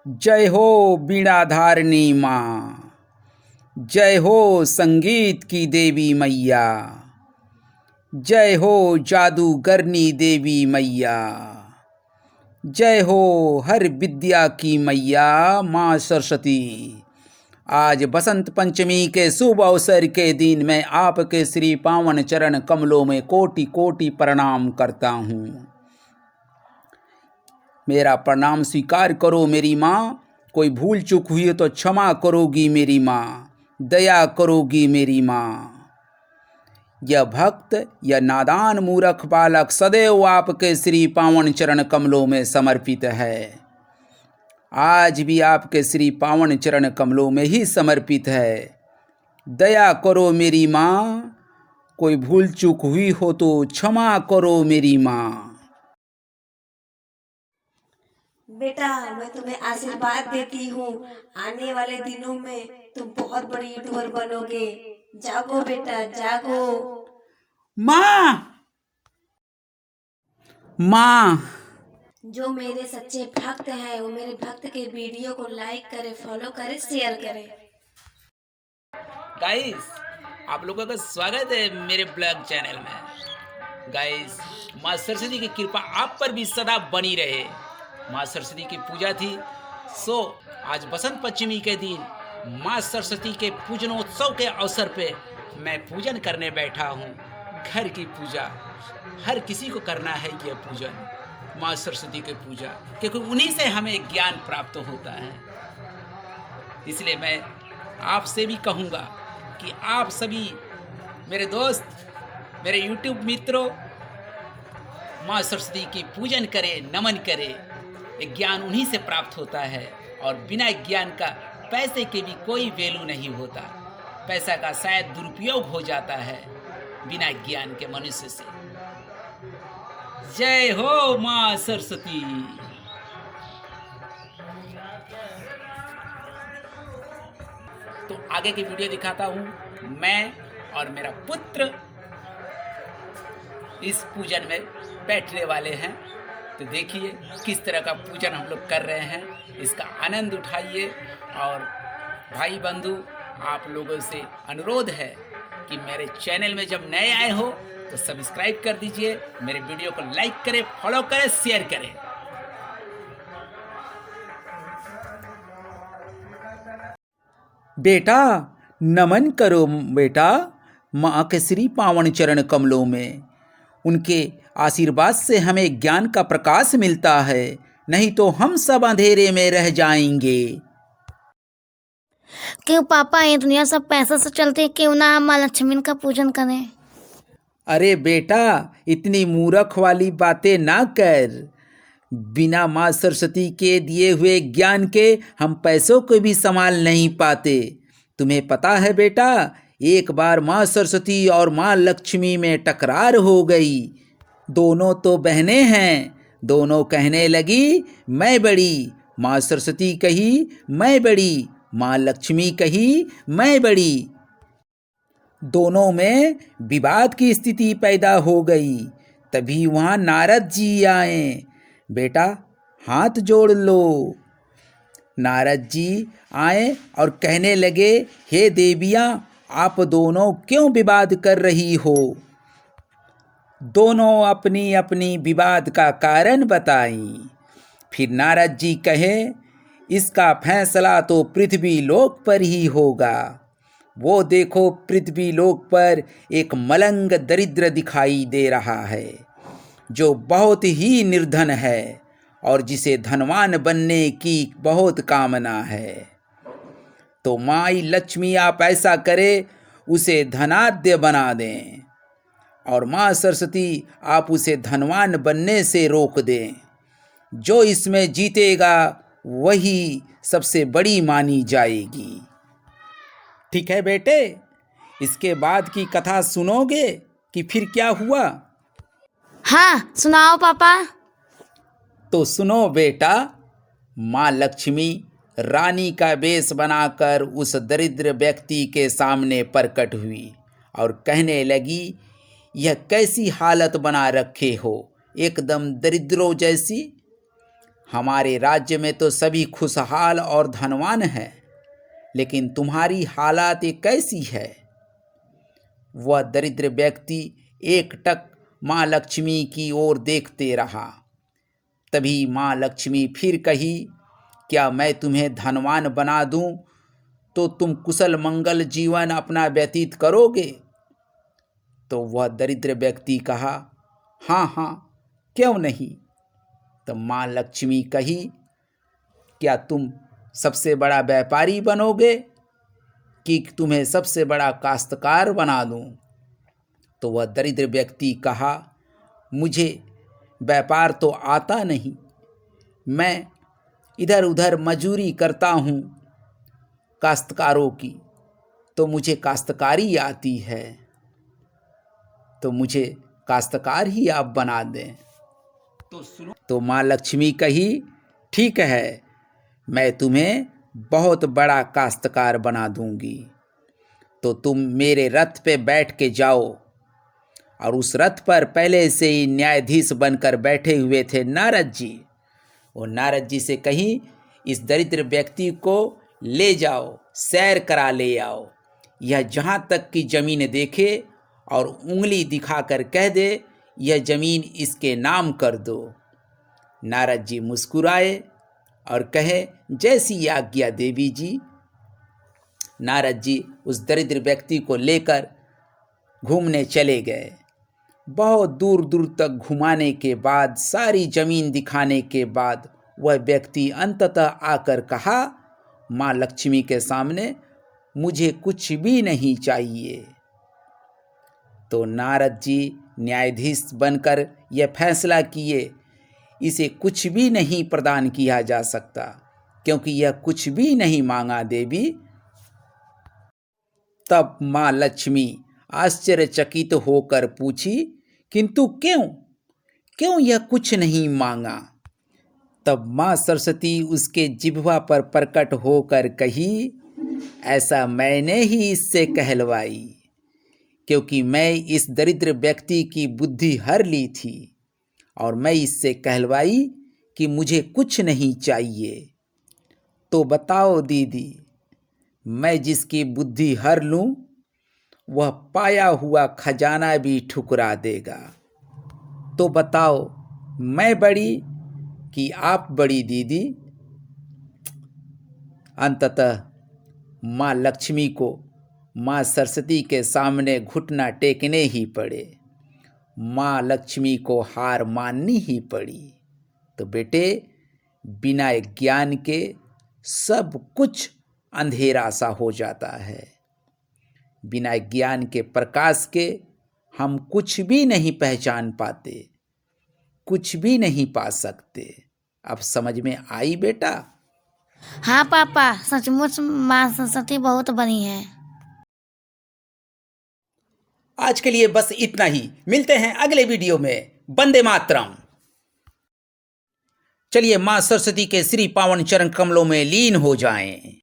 जय हो बीणाधारिणी माँ, जय हो संगीत की देवी मैया, जय हो जादूगरनी देवी मैया, जय हो हर विद्या की मैया माँ सरस्वती। आज बसंत पंचमी के शुभ अवसर के दिन मैं आपके श्री पावन चरण कमलों में कोटि कोटि प्रणाम करता हूँ। मेरा प्रणाम स्वीकार करो मेरी माँ। कोई भूल चूक हुई तो क्षमा करोगी मेरी माँ, दया करोगी मेरी माँ। यह भक्त यह नादान मूर्ख बालक सदैव आपके श्री पावन चरण कमलों में समर्पित है। आज भी आपके श्री पावन चरण कमलों में ही समर्पित है। दया करो मेरी माँ। कोई भूल चूक हुई हो तो क्षमा करो मेरी माँ। बेटा, मैं तुम्हें आशीर्वाद देती हूँ। आने वाले दिनों में तुम बहुत बड़ी यूट्यूबर बनोगे। जागो बेटा, जागो। माँ, माँ। जो मेरे सच्चे भक्त हैं वो मेरे भक्त के वीडियो को लाइक करे, फॉलो करे, शेयर करे। गाइस, आप लोगों का स्वागत है मेरे ब्लॉग चैनल में। गाइस, माँ सरस्वती की कृपा आप पर भी सदा बनी रहे। माँ सरस्वती की पूजा थी, सो आज बसंत पंचमी के दिन माँ सरस्वती के पूजनोत्सव के अवसर पे मैं पूजन करने बैठा हूँ। घर की पूजा हर किसी को करना है, यह पूजन माँ सरस्वती की पूजा, क्योंकि उन्हीं से हमें ज्ञान प्राप्त होता है। इसलिए मैं आपसे भी कहूँगा कि आप सभी मेरे दोस्त, मेरे YouTube मित्रों, माँ सरस्वती की पूजन करें, नमन करें। ये ज्ञान उन्हीं से प्राप्त होता है और बिना ज्ञान का पैसे के भी कोई वैल्यू नहीं होता। पैसा का शायद दुरुपयोग हो जाता है बिना ज्ञान के मनुष्य से। जय हो माँ सरस्वती। तो आगे की वीडियो दिखाता हूँ। मैं और मेरा पुत्र इस पूजन में बैठने वाले हैं, तो देखिए किस तरह का पूजन हम लोग कर रहे हैं। इसका आनंद उठाइए। और भाई बंधु, आप लोगों से अनुरोध है कि मेरे चैनल में जब नए आए हो तो सब्सक्राइब कर दीजिए, मेरे वीडियो को लाइक करें, फॉलो करें, शेयर करें। बेटा, नमन करो बेटा माँ के श्री पावन चरण कमलों में। उनके आशीर्वाद से हमें ज्ञान का प्रकाश मिलता है, नहीं तो हम सब अंधेरे में रह जाएंगे। क्यों पापा, ये दुनिया सब पैसे से चलती है, क्यों ना हम माँ लक्ष्मी का पूजन करें। अरे बेटा, इतनी मूर्ख वाली बातें ना कर। बिना माँ सरस्वती के दिए हुए ज्ञान के हम पैसों को भी संभाल नहीं पाते। तुम्हें पता है बेटा, एक बार माँ सरस्वती और माँ लक्ष्मी में टकरार हो गई। दोनों तो बहनें हैं। दोनों कहने लगी मैं बड़ी। माँ सरस्वती कही मैं बड़ी, माँ लक्ष्मी कही मैं बड़ी। दोनों में विवाद की स्थिति पैदा हो गई। तभी वहाँ नारद जी आए। बेटा, हाथ जोड़ लो। नारद जी आए और कहने लगे, हे देवियाँ, आप दोनों क्यों विवाद कर रही हो? दोनों अपनी अपनी विवाद का कारण बताई। फिर नारद जी कहे, इसका फैसला तो पृथ्वी लोक पर ही होगा। वो देखो, पृथ्वी लोक पर एक मलंग दरिद्र दिखाई दे रहा है, जो बहुत ही निर्धन है और जिसे धनवान बनने की बहुत कामना है। तो माई लक्ष्मी आप ऐसा करें, उसे धनाढ्य बना दें, और माँ सरस्वती आप उसे धनवान बनने से रोक दें। जो इसमें जीतेगा वही सबसे बड़ी मानी जाएगी। ठीक है बेटे, इसके बाद की कथा सुनोगे कि फिर क्या हुआ? हाँ, सुनाओ पापा। तो सुनो बेटा। माँ लक्ष्मी रानी का वेश बनाकर उस दरिद्र व्यक्ति के सामने प्रकट हुई और कहने लगी, यह कैसी हालत बना रखे हो, एकदम दरिद्रों जैसी। हमारे राज्य में तो सभी खुशहाल और धनवान हैं, लेकिन तुम्हारी हालात ये कैसी है? वह दरिद्र व्यक्ति एकटक माँ लक्ष्मी की ओर देखते रहा। तभी माँ लक्ष्मी फिर कही, क्या मैं तुम्हें धनवान बना दूं तो तुम कुशल मंगल जीवन अपना व्यतीत करोगे? तो वह दरिद्र व्यक्ति कहा, हाँ हाँ, क्यों नहीं। तो माँ लक्ष्मी कही, क्या तुम सबसे बड़ा व्यापारी बनोगे कि तुम्हें सबसे बड़ा काश्तकार बना दूं? तो वह दरिद्र व्यक्ति कहा, मुझे व्यापार तो आता नहीं, मैं इधर उधर मजूरी करता हूँ काश्तकारों की, तो मुझे काश्तकारी आती है, तो मुझे काश्तकार ही आप बना दें। तो माँ लक्ष्मी कही, ठीक है, मैं तुम्हें बहुत बड़ा काश्तकार बना दूंगी। तो तुम मेरे रथ पे बैठ के जाओ। और उस रथ पर पहले से ही न्यायाधीश बनकर बैठे हुए थे नारद जी। वो नारद जी से कही, इस दरिद्र व्यक्ति को ले जाओ, सैर करा ले आओ, यह जहाँ तक की जमीन देखे और उंगली दिखाकर कह दे यह जमीन इसके नाम कर दो। नारद जी मुस्कुराए और कहे, जैसी आज्ञा देवी जी। नारद जी उस दरिद्र व्यक्ति को लेकर घूमने चले गए। बहुत दूर दूर तक घुमाने के बाद, सारी जमीन दिखाने के बाद वह व्यक्ति अंततः आकर कहा माँ लक्ष्मी के सामने, मुझे कुछ भी नहीं चाहिए। तो नारद जी न्यायाधीश बनकर यह फैसला किए, इसे कुछ भी नहीं प्रदान किया जा सकता, क्योंकि यह कुछ भी नहीं मांगा देवी। तब माँ लक्ष्मी आश्चर्यचकित होकर पूछी, किंतु क्यों यह कुछ नहीं मांगा? तब माँ सरस्वती उसके जिह्वा पर प्रकट होकर कही, ऐसा मैंने ही इससे कहलवाई, क्योंकि मैं इस दरिद्र व्यक्ति की बुद्धि हर ली थी और मैं इससे कहलवाई कि मुझे कुछ नहीं चाहिए। तो बताओ दीदी, मैं जिसकी बुद्धि हर लूं वह पाया हुआ खजाना भी ठुकरा देगा। तो बताओ, मैं बड़ी कि आप बड़ी दीदी? अंततः माँ लक्ष्मी को माँ सरस्वती के सामने घुटना टेकने ही पड़े। माँ लक्ष्मी को हार माननी ही पड़ी। तो बेटे, बिना ज्ञान के सब कुछ अंधेरा सा हो जाता है। बिना ज्ञान के प्रकाश के हम कुछ भी नहीं पहचान पाते, कुछ भी नहीं पा सकते। अब समझ में आई बेटा? हाँ पापा, सचमुच माँ सरस्वती बहुत बनी है। आज के लिए बस इतना ही। मिलते हैं अगले वीडियो में। वंदे मातरम। चलिए माँ सरस्वती के श्री पावन चरण कमलों में लीन हो जाएं।